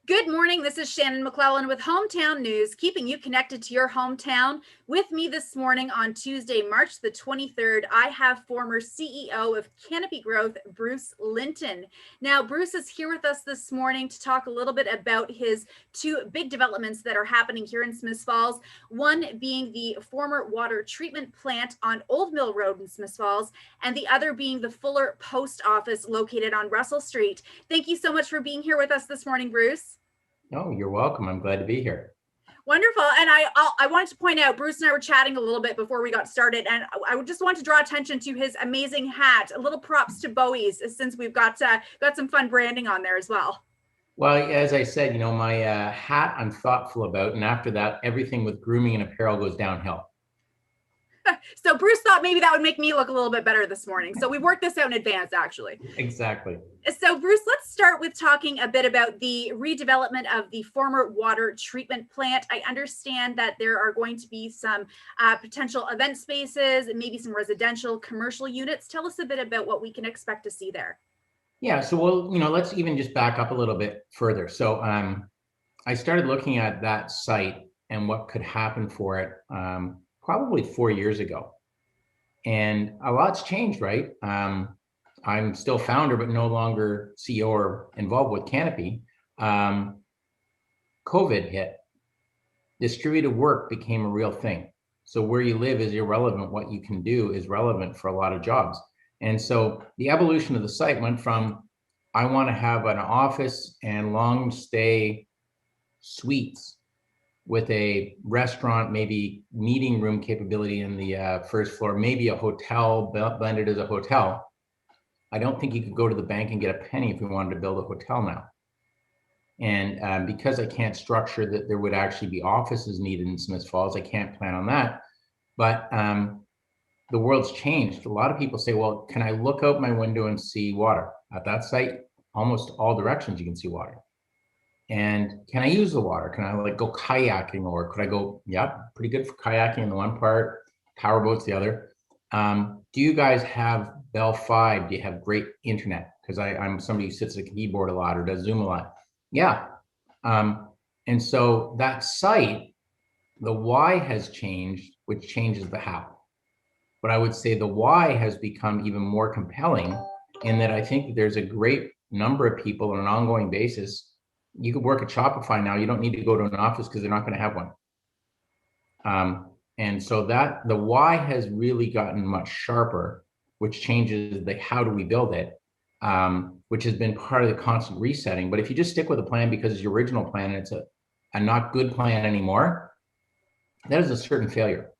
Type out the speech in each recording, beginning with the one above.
Good morning. This is Shannon McClellan with Hometown News, keeping you connected to your hometown. With me this morning on Tuesday, March the 23rd, I have former CEO of Canopy Growth, Bruce Linton. Now, Bruce is here with us this morning to talk a little bit about his two big developments that are happening here in Smiths Falls. One being the former water treatment plant on Old Mill Road in Smiths Falls, and the other being the Fuller Post Office located on Russell Street. Thank you so much for being here with us this morning, Bruce. Oh, you're welcome. I'm glad to be here. Wonderful. And I wanted to point out, Bruce and I were chatting a little bit before we got started, and I just want to draw attention to his amazing hat. A little props to Bowie's, since we've got some fun branding on there as well. Well, as I said, my hat I'm thoughtful about, and after that, everything with grooming and apparel goes downhill. So Bruce thought maybe that would make me look a little bit better this morning. So we worked this out in advance, actually. Exactly. So Bruce, let's start with talking a bit about the redevelopment of the former water treatment plant. I understand that there are going to be some potential event spaces and maybe some residential commercial units. Tell us a bit about what we can expect to see there. Yeah, so let's even just back up a little bit further. So I started looking at that site and what could happen for it probably 4 years ago. And a lot's changed, right? I'm still founder, but no longer CEO or involved with Canopy. COVID hit. Distributed work became a real thing. So where you live is irrelevant. What you can do is relevant for a lot of jobs. And so the evolution of the site went from, I want to have an office and long stay suites with a restaurant, maybe meeting room capability in the first floor, maybe a hotel blended as a hotel. I don't think you could go to the bank and get a penny if we wanted to build a hotel now. And because I can't structure that there would actually be offices needed in Smiths Falls, I can't plan on that. But the world's changed. A lot of people say, well, can I look out my window and see water? At that site, almost all directions you can see water. And can I use the water? Can I go kayaking, or could I go, pretty good for kayaking in the one part, powerboats the other. Do you guys have Bell 5? Do you have great internet? Because I'm somebody who sits at a keyboard a lot or does Zoom a lot. Yeah. And so that site, the why has changed, which changes the how. But I would say the why has become even more compelling in that I think that there's a great number of people on an ongoing basis. You could work at Shopify now. You don't need to go to an office because they're not going to have one. And so that the why has really gotten much sharper, which changes the how do we build it, which has been part of the constant resetting. But if you just stick with a plan because it's your original plan and it's a not good plan anymore, that is a certain failure.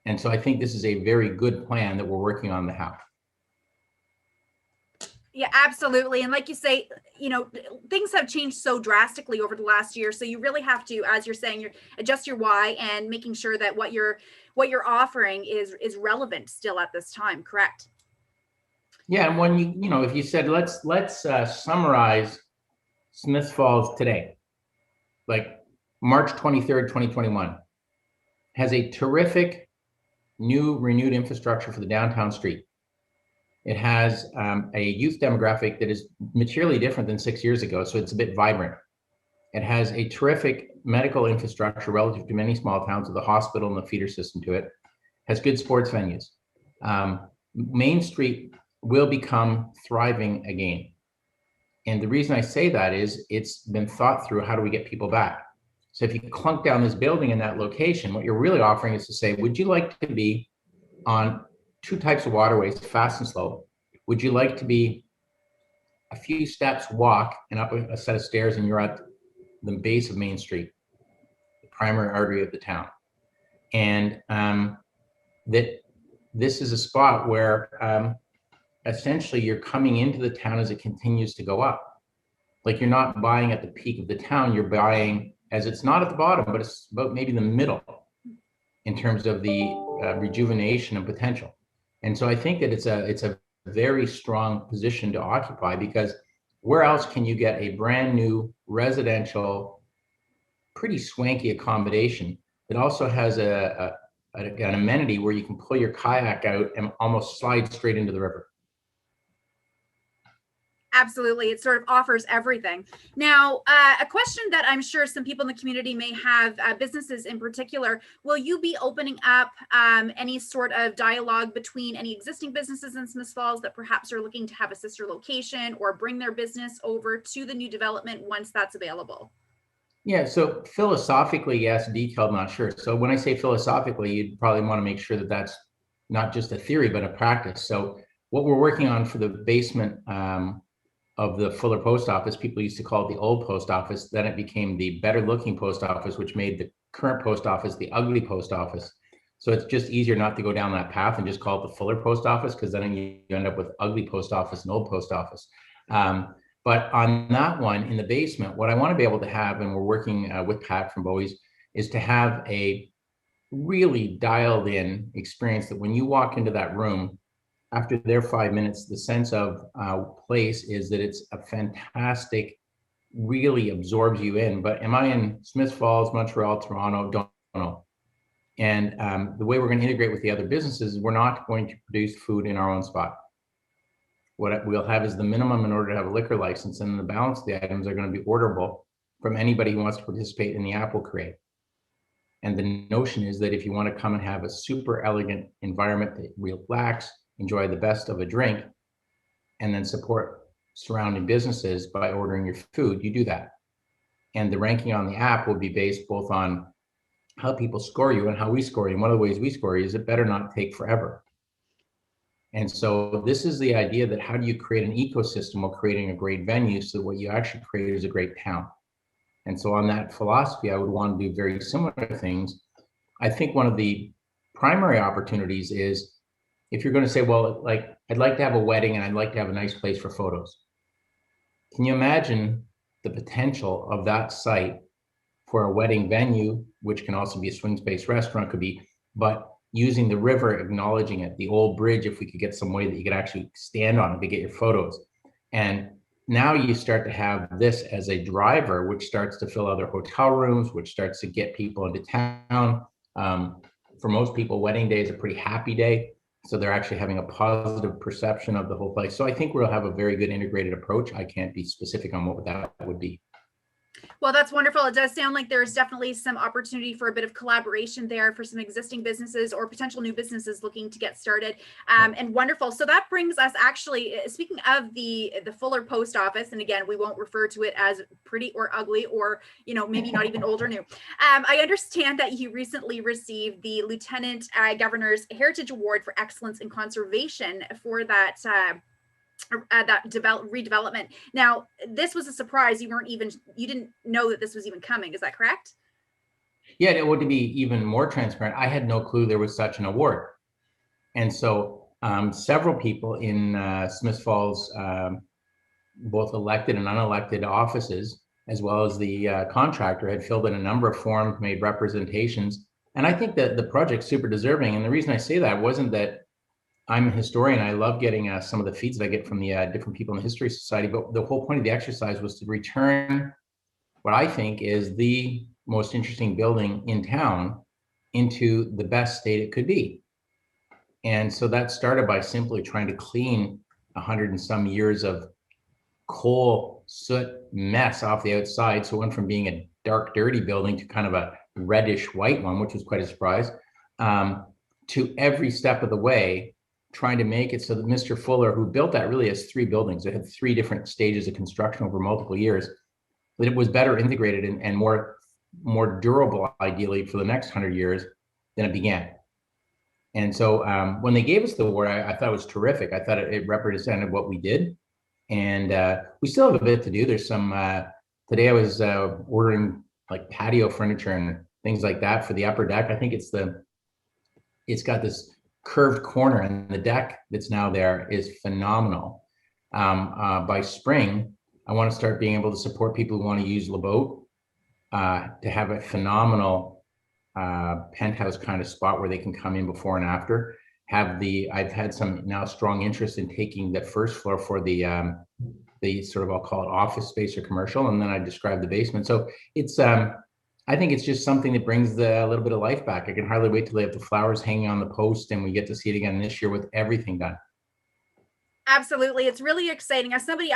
And so I think this is a very good plan that we're working on the how. Yeah, absolutely. And like you say, things have changed so drastically over the last year. So you really have to, as you're saying, adjust your why and making sure that what you're offering is relevant still at this time. Correct? Yeah, and when if you said let's summarize Smiths Falls today, like March 23rd, 2021, has a terrific new renewed infrastructure for the downtown street. It has a youth demographic that is materially different than 6 years ago, so it's a bit vibrant. It has a terrific medical infrastructure relative to many small towns with a hospital and the feeder system to it. Has good sports venues. Main Street will become thriving again. And the reason I say that is it's been thought through, how do we get people back? So if you clunk down this building in that location, what you're really offering is to say, would you like to be on two types of waterways, fast and slow? Would you like to be a few steps walk and up a set of stairs and you're at the base of Main Street, the primary artery of the town? And that this is a spot where essentially you're coming into the town as it continues to go up. Like you're not buying at the peak of the town, you're buying as it's not at the bottom, but it's about maybe the middle in terms of the rejuvenation and potential. And so I think that it's a very strong position to occupy, because where else can you get a brand new residential, pretty swanky accommodation that also has an amenity where you can pull your kayak out and almost slide straight into the river? Absolutely. It sort of offers everything. Now, a question that I'm sure some people in the community may have, businesses in particular, will you be opening up any sort of dialogue between any existing businesses in Smiths Falls that perhaps are looking to have a sister location or bring their business over to the new development once that's available? Yeah, so philosophically, yes, detailed, not sure. So when I say philosophically, you'd probably want to make sure that that's not just a theory, but a practice. So what we're working on for the basement of the Fuller post office, people used to call it the old post office. Then it became the better looking post office, which made the current post office the ugly post office. So it's just easier not to go down that path and just call it the Fuller post office, because then you end up with ugly post office and old post office. But on that one in the basement, what I want to be able to have, and we're working with Pat from Bowie's, is to have a really dialed in experience that when you walk into that room, after their 5 minutes, the sense of place is that it's a fantastic, really absorbs you in. But am I in Smiths Falls, Montreal, Toronto? Don't know. And the way we're going to integrate with the other businesses is we're not going to produce food in our own spot. What we'll have is the minimum in order to have a liquor license, and the balance of the items are going to be orderable from anybody who wants to participate in the app will create. And the notion is that if you want to come and have a super elegant environment that relax, enjoy the best of a drink, and then support surrounding businesses by ordering your food, you do that. And the ranking on the app will be based both on how people score you and how we score you. And one of the ways we score you is it better not take forever. And so this is the idea that how do you create an ecosystem while creating a great venue so that what you actually create is a great town. And so on that philosophy, I would want to do very similar things. I think one of the primary opportunities is if you're going to say, well, like, I'd like to have a wedding and I'd like to have a nice place for photos. Can you imagine the potential of that site for a wedding venue, which can also be a swing-based restaurant, could be, but using the river, acknowledging it, the old bridge, if we could get some way that you could actually stand on it to get your photos. And now you start to have this as a driver, which starts to fill other hotel rooms, which starts to get people into town. For most people, wedding day is a pretty happy day. So they're actually having a positive perception of the whole place. So I think we'll have a very good integrated approach. I can't be specific on what that would be. Well, that's wonderful. It does sound like there's definitely some opportunity for a bit of collaboration there for some existing businesses or potential new businesses looking to get started. And wonderful. So that brings us actually, speaking of the Fuller post office, and again, we won't refer to it as pretty or ugly or, maybe not even old or new. I understand that you recently received the Lieutenant Governor's Heritage Award for Excellence in Conservation for that redevelopment. Now, this was a surprise. You didn't know that this was even coming. Is that correct? Yeah, it would be even more transparent. I had no clue there was such an award. And so several people in Smiths Falls, both elected and unelected offices, as well as the contractor, had filled in a number of forms, made representations. And I think that the project's super deserving. And the reason I say that wasn't that I'm a historian. I love getting some of the feeds that I get from the different people in the History Society. But the whole point of the exercise was to return what I think is the most interesting building in town into the best state it could be. And so that started by simply trying to clean 100 and some years of coal soot mess off the outside. So it went from being a dark, dirty building to kind of a reddish white one, which was quite a surprise, to every step of the way trying to make it so that Mr. Fuller, who built that, really has three buildings. It had three different stages of construction over multiple years, that it was better integrated and more durable, ideally, for the next 100 years than it began. And so when they gave us the award, I thought it was terrific. I thought it represented what we did. And we still have a bit to do. There's some, today I was ordering like patio furniture and things like that for the upper deck. I think it's got this curved corner, and the deck that's now there is phenomenal. By spring, I want to start being able to support people who want to use LeBoat to have a phenomenal penthouse kind of spot where they can come in before and after. I've had some now strong interest in taking the first floor for the sort of, I'll call it office space or commercial, and then I describe the basement. So it's I think it's just something that brings a little bit of life back. I can hardly wait till they have the flowers hanging on the post and we get to see it again this year with everything done. Absolutely. It's really exciting. As somebody,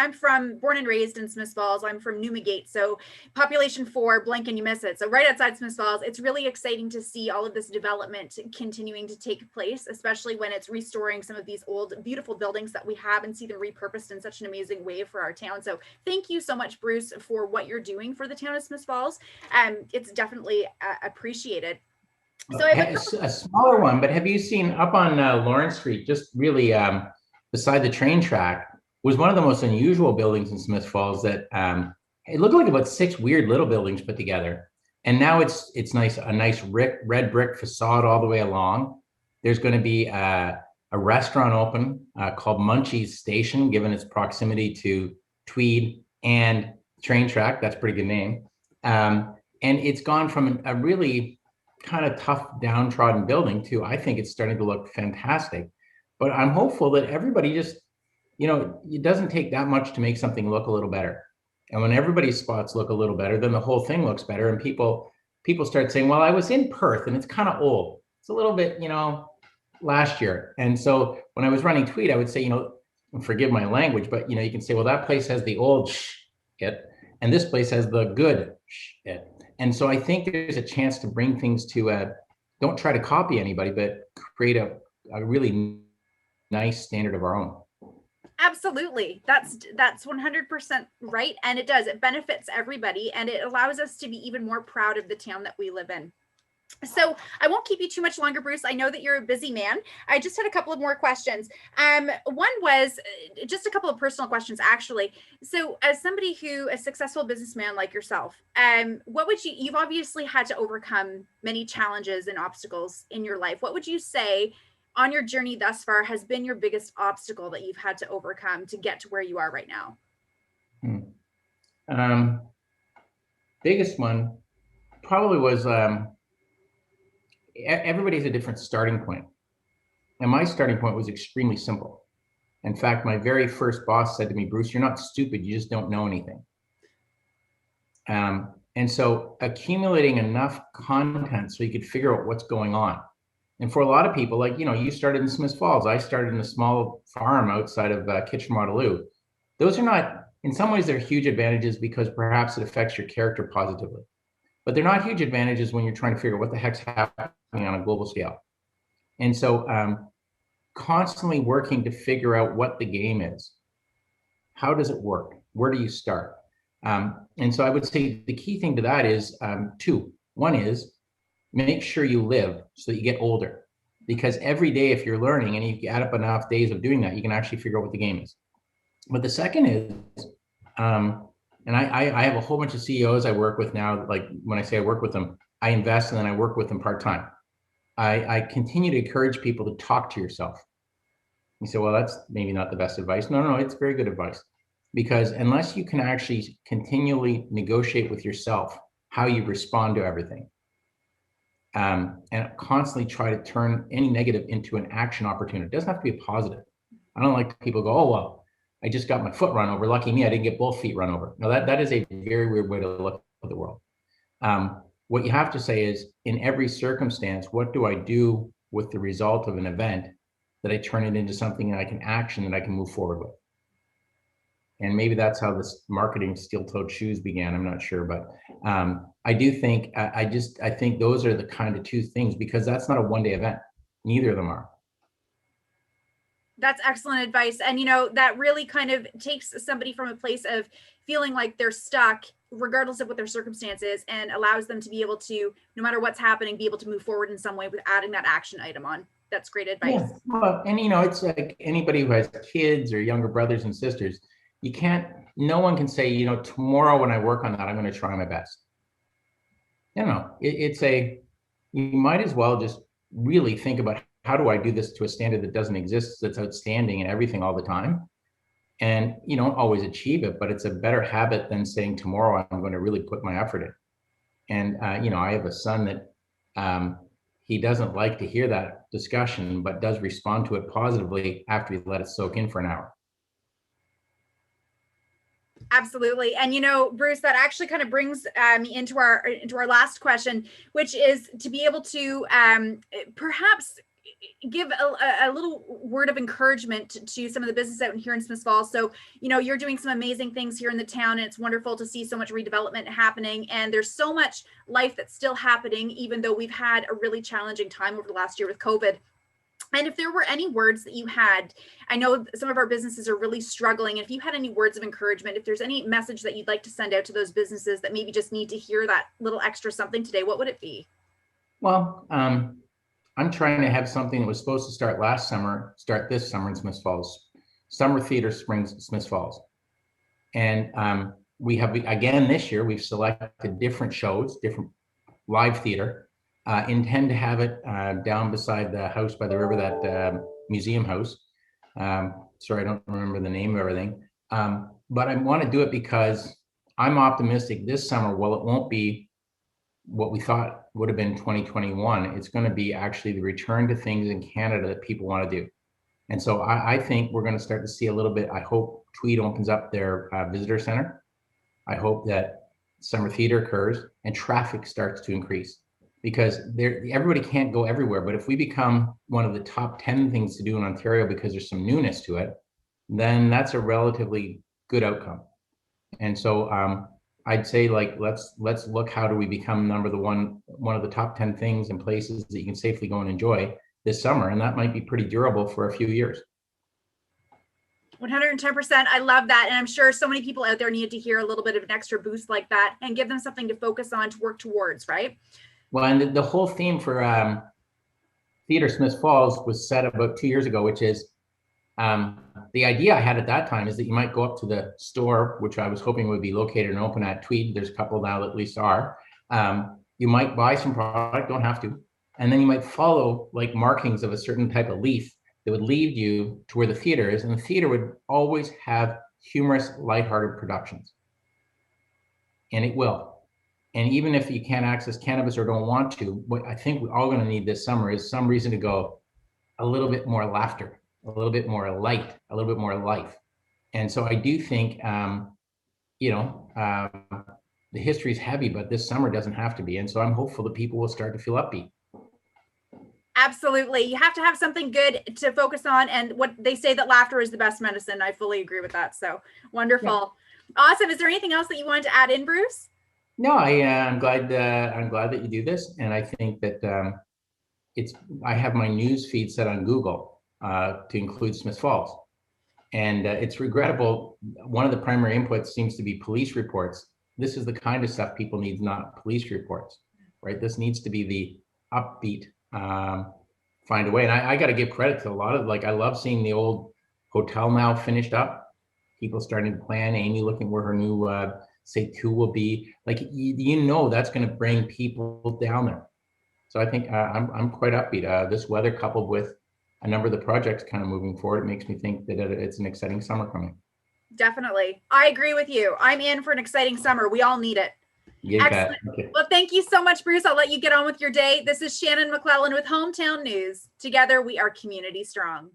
born and raised in Smiths Falls. I'm from Newmagate. So population 4, blink and you miss it. So right outside Smiths Falls, it's really exciting to see all of this development continuing to take place, especially when it's restoring some of these old, beautiful buildings that we have and see them repurposed in such an amazing way for our town. So thank you so much, Bruce, for what you're doing for the town of Smiths Falls. It's definitely appreciated. So I have A smaller one, but have you seen up on Lawrence Street, just really beside the train track, was one of the most unusual buildings in Smith Falls that it looked like about 6 weird little buildings put together. And now it's nice, a nice red brick facade all the way along. There's going to be a restaurant open called Munchie's Station, given its proximity to Tweed and train track. That's a pretty good name. And it's gone from a really kind of tough, downtrodden building to, I think it's starting to look fantastic. But I'm hopeful that everybody just, it doesn't take that much to make something look a little better. And when everybody's spots look a little better, then the whole thing looks better. And people start saying, well, I was in Perth and it's kind of old. It's a little bit, last year. And so when I was running Tweed, I would say, forgive my language, but you can say, well, that place has the old shit, and this place has the good shit. And so I think there's a chance to bring things to don't try to copy anybody, but create a really nice standard of our own. Absolutely. That's 100% right. And it benefits everybody, and it allows us to be even more proud of the town that we live in. So I won't keep you too much longer, Bruce. I know that you're a busy man. I just had a couple of more questions. One was just a couple of personal questions, actually. So as a successful businessman like yourself, you've obviously had to overcome many challenges and obstacles in your life. What would you say on your journey thus far has been your biggest obstacle that you've had to overcome to get to where you are right now? Biggest one probably was, everybody has a different starting point. And my starting point was extremely simple. In fact, my very first boss said to me, Bruce, you're not stupid, you just don't know anything. And so accumulating enough content so you could figure out what's going on. And for a lot of people, like, you started in Smiths Falls. I started in a small farm outside of Kitchener-Waterloo. Those are not, in some ways, they're huge advantages because perhaps it affects your character positively. But they're not huge advantages when you're trying to figure out what the heck's happening on a global scale. And so constantly working to figure out what the game is. How does it work? Where do you start? And so I would say the key thing to that is two. One is make sure you live so that you get older. Because every day, if you're learning and you add up enough days of doing that, you can actually figure out what the game is. But the second is, and I have a whole bunch of CEOs I work with now. Like when I say I work with them, I invest and then I work with them part-time. I continue to encourage people to talk to yourself. You say, well, that's maybe not the best advice. No, it's very good advice. Because unless you can actually continually negotiate with yourself how you respond to everything, and constantly try to turn any negative into an action opportunity. It doesn't have to be a positive. I don't like people go, oh, well, I just got my foot run over. Lucky me, I didn't get both feet run over. Now that is a very weird way to look at the world. What you have to say is, in every circumstance, what do I do with the result of an event that I turn it into something that I can action and I can move forward with? And maybe that's how this marketing steel-toed shoes began. I'm not sure, but I do think I think those are the kind of two things, because that's not a one-day event. Neither of them are. That's excellent advice. And, that really kind of takes somebody from a place of feeling like they're stuck, regardless of what their circumstance is, and allows them to be able to, no matter what's happening, be able to move forward in some way with adding that action item on. That's great advice. Yeah. Well, and, it's like anybody who has kids or younger brothers and sisters, no one can say, tomorrow when I work on that, I'm going to try my best. You might as well just really think about, how do I do this to a standard that doesn't exist, that's outstanding and everything all the time? And you don't always achieve it, but it's a better habit than saying tomorrow I'm going to really put my effort in. And, I have a son that he doesn't like to hear that discussion, but does respond to it positively after he's let it soak in for an hour. Absolutely. And, Bruce, that actually kind of brings me into our last question, which is to be able to perhaps give a little word of encouragement to some of the business out here in Smith Falls. So, you're doing some amazing things here in the town, and it's wonderful to see so much redevelopment happening. And there's so much life that's still happening, even though we've had a really challenging time over the last year with COVID. And if there were any words that you had, I know some of our businesses are really struggling. And if you had any words of encouragement, if there's any message that you'd like to send out to those businesses that maybe just need to hear that little extra something today, what would it be? Well, I'm trying to have something that was supposed to start last summer, start this summer in Smith Falls. Summer Theater Springs, Smith Falls. And we have, again, this year, we've selected different shows, different live theater. Intend to have it down beside the house by the river, that museum house. Sorry, I don't remember the name of everything. But I want to do it because I'm optimistic this summer, while it won't be what we thought would have been 2021, it's going to be actually the return to things in Canada that people want to do. And so I think we're going to start to see a little bit. I hope Tweed opens up their visitor center. I hope that summer theater occurs and traffic starts to increase, because everybody can't go everywhere. But if we become one of the top 10 things to do in Ontario because there's some newness to it, then that's a relatively good outcome. And so I'd say, like, let's look, how do we become one of the top 10 things and places that you can safely go and enjoy this summer, and that might be pretty durable for a few years. 110%. I love that. And I'm sure so many people out there needed to hear a little bit of an extra boost like that and give them something to focus on, to work towards, right? Well, and the whole theme for Theatre Smith Falls was set about 2 years ago, which is the idea I had at that time is that you might go up to the store, which I was hoping would be located and open at Tweed. There's a couple now that at least are. You might buy some product, don't have to. And then you might follow like markings of a certain type of leaf that would lead you to where the theater is. And the theater would always have humorous, lighthearted productions. And it will. And even if you can't access cannabis or don't want to, what I think we're all going to need this summer is some reason to go a little bit more laughter, a little bit more light, a little bit more life. And so I do think, the history is heavy, but this summer doesn't have to be. And so I'm hopeful that people will start to feel upbeat. Absolutely. You have to have something good to focus on. And what they say, that laughter is the best medicine. I fully agree with that. So wonderful. Yeah. Awesome. Is there anything else that you wanted to add in, Bruce? No, I'm glad that you do this. And I think that I have my news feed set on Google to include Smith Falls. And it's regrettable. One of the primary inputs seems to be police reports. This is the kind of stuff people need, not police reports, right? This needs to be the upbeat, find a way. And I got to give credit to a lot of, I love seeing the old hotel now finished up. People starting to plan, Amy looking where her new say 2 will be. That's going to bring people down there. So I think I'm quite upbeat. This weather, coupled with a number of the projects kind of moving forward, makes me think that it's an exciting summer coming. Definitely. I agree with you. I'm in for an exciting summer. We all need it. Yeah, excellent. Okay. Well, thank you so much, Bruce. I'll let you get on with your day. This is Shannon McClellan with Hometown News. Together, we are community strong.